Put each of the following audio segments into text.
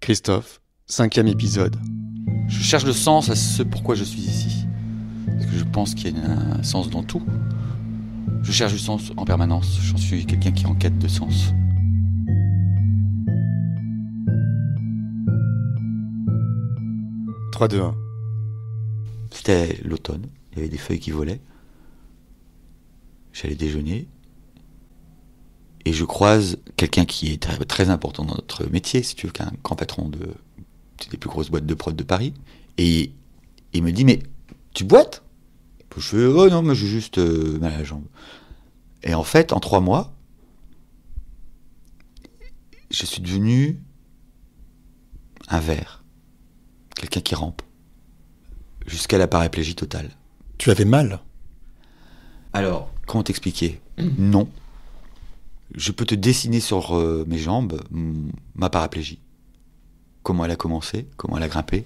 Christophe, 5e épisode. Je cherche le sens à ce pourquoi je suis ici. Parce que je pense qu'il y a un sens dans tout. Je cherche du sens en permanence. J'en suis quelqu'un qui est en quête de sens. Trois, deux, un. C'était l'automne. Il y avait des feuilles qui volaient. J'allais déjeuner. Et je croise quelqu'un qui est très, très important dans notre métier, si tu veux, qu'un grand patron des plus grosses boîtes de prod de Paris. Et il me dit, mais tu boites? Je fais, oh non, mais j'ai juste mal à la jambe. Et en fait, en 3 mois, je suis devenu un ver. Quelqu'un qui rampe. Jusqu'à la paraplégie totale. Tu avais mal? Alors, comment t'expliquer? Non. Je peux te dessiner sur mes jambes ma paraplégie. Comment elle a commencé, comment elle a grimpé.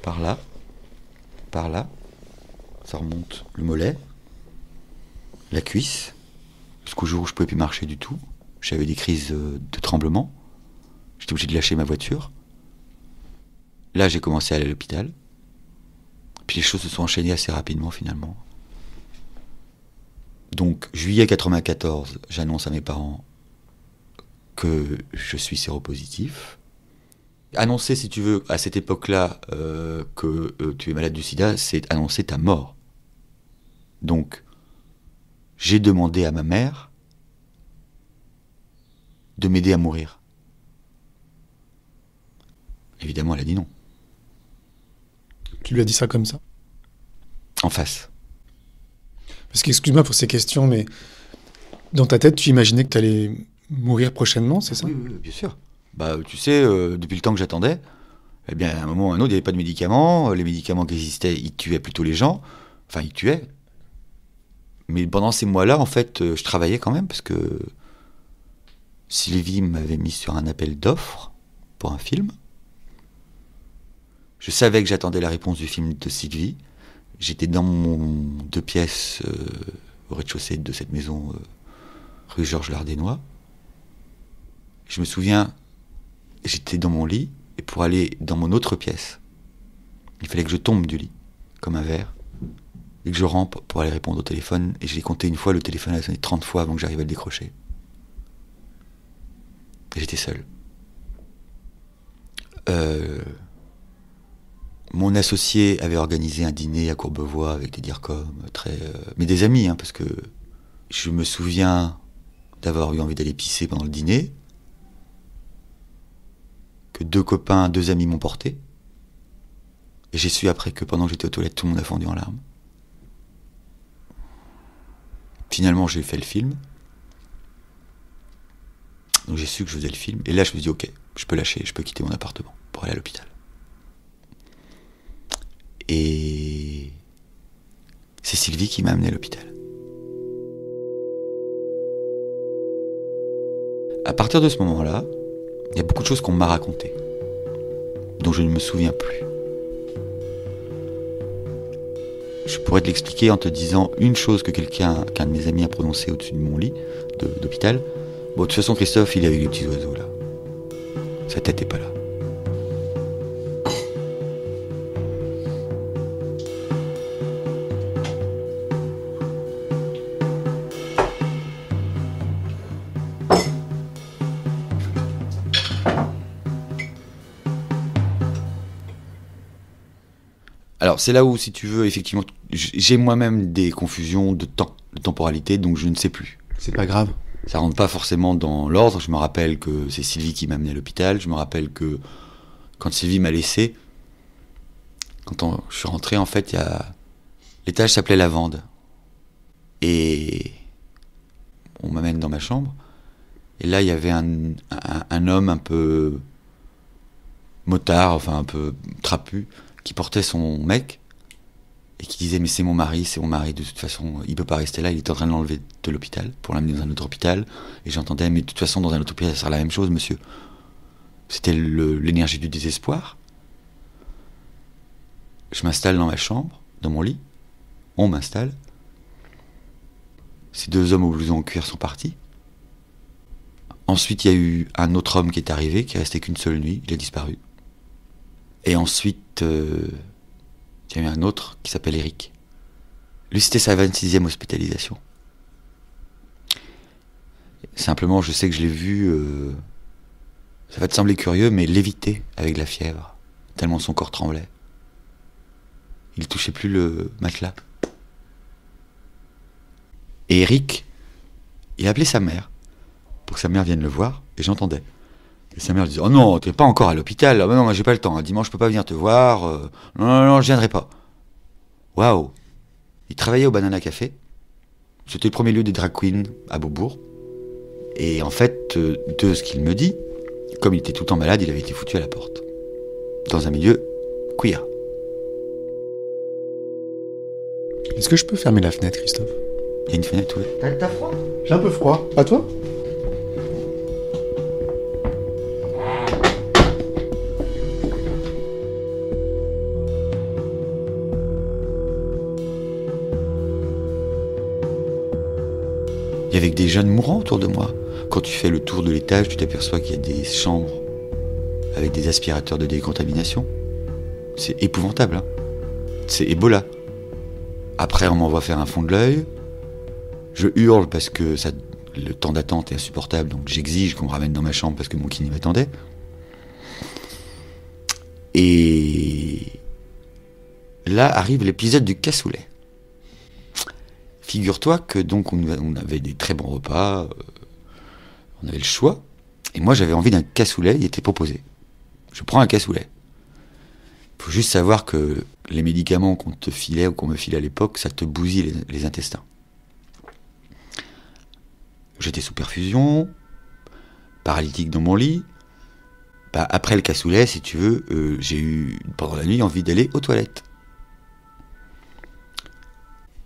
Par là, ça remonte le mollet, la cuisse, jusqu'au jour où je pouvais plus marcher du tout. J'avais des crises de tremblement. J'étais obligé de lâcher ma voiture. Là, j'ai commencé à aller à l'hôpital. Puis les choses se sont enchaînées assez rapidement finalement. Donc, juillet 94, j'annonce à mes parents que je suis séropositif. Annoncer, si tu veux, à cette époque-là, que tu es malade du sida, c'est annoncer ta mort. Donc, j'ai demandé à ma mère de m'aider à mourir. Évidemment, elle a dit non. Tu lui as dit ça comme ça? En face. Parce qu'excuse-moi pour ces questions, mais dans ta tête, tu imaginais que tu allais mourir prochainement, c'est ça? Oui, bien sûr. Bah, tu sais, depuis le temps que j'attendais, eh bien, à un moment ou à un autre, il n'y avait pas de médicaments. Les médicaments qui existaient, ils tuaient plutôt les gens. Enfin, ils tuaient. Mais pendant ces mois-là, en fait, je travaillais quand même, parce que Sylvie m'avait mis sur un appel d'offres pour un film. Je savais que j'attendais la réponse du film de Sylvie. J'étais dans mon 2 pièces au rez-de-chaussée de cette maison rue Georges Lardénois. Je me souviens, j'étais dans mon lit, et pour aller dans mon autre pièce, il fallait que je tombe du lit, comme un verre, et que je rampe pour aller répondre au téléphone, et j'ai compté une fois, le téléphone a sonné 30 fois avant que j'arrive à le décrocher. Et j'étais seul. Mon associé avait organisé un dîner à Courbevoie avec des DIRCOM, mais des amis, parce que je me souviens d'avoir eu envie d'aller pisser pendant le dîner, que 2 amis m'ont porté, et j'ai su après que pendant que j'étais aux toilettes, tout le monde a fondu en larmes. Finalement, j'ai fait le film, donc j'ai su que je faisais le film, et là je me dis ok, je peux lâcher, je peux quitter mon appartement pour aller à l'hôpital. Et c'est Sylvie qui m'a amené à l'hôpital. À partir de ce moment-là, il y a beaucoup de choses qu'on m'a racontées, dont je ne me souviens plus. Je pourrais te l'expliquer en te disant une chose que qu'un de mes amis a prononcée au-dessus de mon lit d'hôpital. Bon, de toute façon, Christophe, il a eu les petits oiseaux là. Sa tête n'est pas là. Alors c'est là où, si tu veux, effectivement, j'ai moi-même des confusions de temps, de temporalité, donc je ne sais plus. C'est pas grave. Ça rentre pas forcément dans l'ordre. Je me rappelle que c'est Sylvie qui m'a amené à l'hôpital. Je me rappelle que quand Sylvie m'a laissé, je suis rentré, en fait, l'étage s'appelait Lavande. Et on m'amène dans ma chambre. Et là, il y avait un homme un peu motard, enfin un peu trapu, qui portait son mec et qui disait mais c'est mon mari, de toute façon il peut pas rester là, il était en train de l'enlever de l'hôpital pour l'amener dans un autre hôpital, et j'entendais mais de toute façon dans un autre hôpital ça sera la même chose monsieur. C'était l'énergie du désespoir. Je m'installe dans ma chambre, dans mon lit, on m'installe, ces 2 hommes au blouson en cuir sont partis, Ensuite, il y a eu un autre homme qui est arrivé, qui est resté qu'une seule nuit, il a disparu. Et ensuite, il y a eu un autre qui s'appelle Eric. Lui, c'était sa 26e hospitalisation. Simplement, je sais que je l'ai vu, ça va te sembler curieux, mais léviter avec de la fièvre, tellement son corps tremblait. Il touchait plus le matelas. Et Eric, il a appelé sa mère, pour que sa mère vienne le voir, et j'entendais. Et sa mère lui disait, oh non, t'es pas encore à l'hôpital, ah, non, moi j'ai pas le temps, dimanche je peux pas venir te voir, non, je viendrai pas. Waouh. Il travaillait au Banana Café, c'était le premier lieu des drag queens à Beaubourg. Et en fait, de ce qu'il me dit, comme il était tout le temps malade, il avait été foutu à la porte. Dans un milieu queer. Est-ce que je peux fermer la fenêtre, Christophe? Il y a une fenêtre, oui. T'as froid? J'ai un peu froid. Pas toi? Il y avait des jeunes mourants autour de moi. Quand tu fais le tour de l'étage, tu t'aperçois qu'il y a des chambres avec des aspirateurs de décontamination. C'est épouvantable, hein. C'est Ebola. Après, on m'envoie faire un fond de l'œil. Je hurle parce que le temps d'attente est insupportable, donc j'exige qu'on me ramène dans ma chambre parce que mon kiné m'attendait. Et là arrive l'épisode du cassoulet. Figure-toi que donc on avait des très bons repas, on avait le choix, et moi j'avais envie d'un cassoulet, il était proposé. Je prends un cassoulet. Il faut juste savoir que les médicaments qu'on te filait ou qu'on me filait à l'époque, ça te bousille les intestins. J'étais sous perfusion, paralytique dans mon lit. Après le cassoulet, si tu veux, j'ai eu pendant la nuit envie d'aller aux toilettes.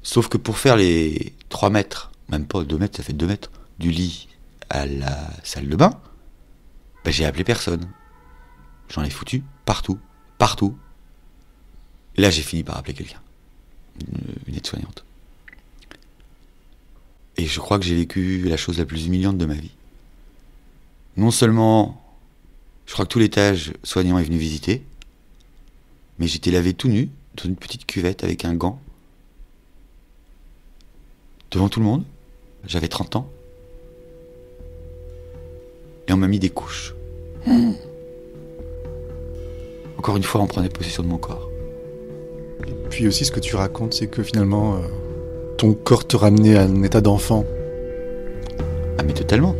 Sauf que pour faire les 3 mètres, même pas 2 mètres, ça fait 2 mètres, du lit à la salle de bain, j'ai appelé personne. J'en ai foutu partout. Là, j'ai fini par appeler quelqu'un. Une aide-soignante. Et je crois que j'ai vécu la chose la plus humiliante de ma vie. Non seulement, je crois que tout l'étage soignant est venu visiter, mais j'étais lavé tout nu, dans une petite cuvette avec un gant, devant tout le monde. J'avais 30 ans. Et on m'a mis des couches. Encore une fois, on prenait possession de mon corps. Et puis aussi, ce que tu racontes, c'est que finalement, ton corps te ramenait à un état d'enfant. Ah mais totalement.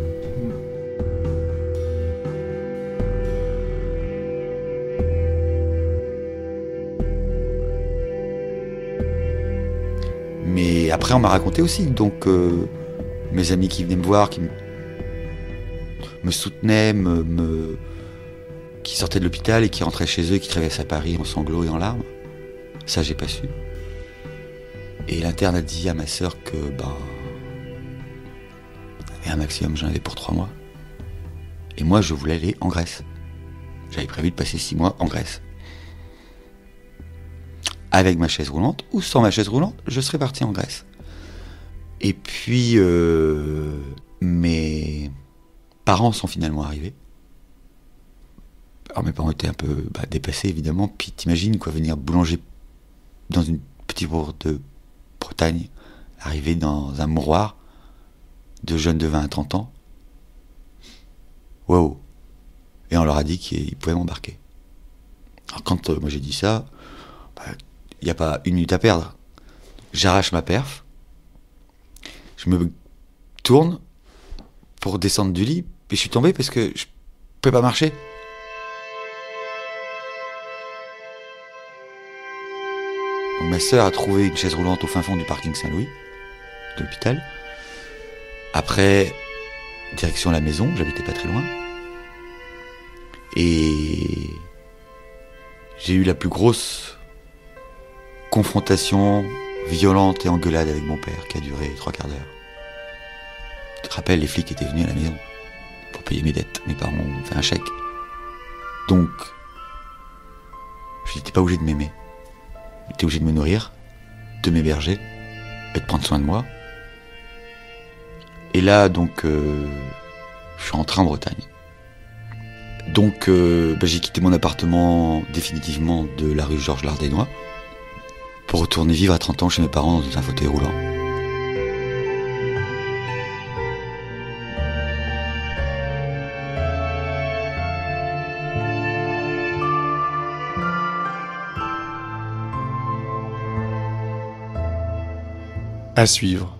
Mais après, on m'a raconté aussi, donc mes amis qui venaient me voir, qui me soutenaient, qui sortaient de l'hôpital et qui rentraient chez eux et qui traversaient à Paris en sanglots et en larmes. Ça, j'ai pas su. Et l'interne a dit à ma sœur que, un maximum, j'en avais pour 3 mois. Et moi, je voulais aller en Grèce. J'avais prévu de passer 6 mois en Grèce. Avec ma chaise roulante ou sans ma chaise roulante, je serais parti en Grèce. Et puis, mes parents sont finalement arrivés. Alors mes parents étaient un peu dépassés, évidemment. Puis t'imagines, venir boulanger dans une petite bourg de Bretagne, arriver dans un mouroir de jeunes de 20 à 30 ans. Waouh. Et on leur a dit qu'ils pouvaient m'embarquer. Alors quand moi j'ai dit ça, il n'y a pas une minute à perdre. J'arrache ma perf, je me tourne pour descendre du lit, et je suis tombé parce que je ne pouvais pas marcher. Donc ma sœur a trouvé une chaise roulante au fin fond du parking Saint-Louis, de l'hôpital. Après, direction la maison, j'habitais pas très loin. Et j'ai eu la plus grosse confrontation violente et engueulade avec mon père qui a duré 3/4 d'heure. Tu te rappelles, les flics étaient venus à la maison pour payer mes dettes. Mes parents ont fait un chèque. Donc, je n'étais pas obligé de m'aimer. J'étais obligé de me nourrir, de m'héberger et de prendre soin de moi. Et là, donc, Je suis rentré en Bretagne. Donc j'ai quitté mon appartement définitivement de la rue Georges Lardénois pour retourner vivre à 30 ans chez mes parents dans un fauteuil roulant. À suivre.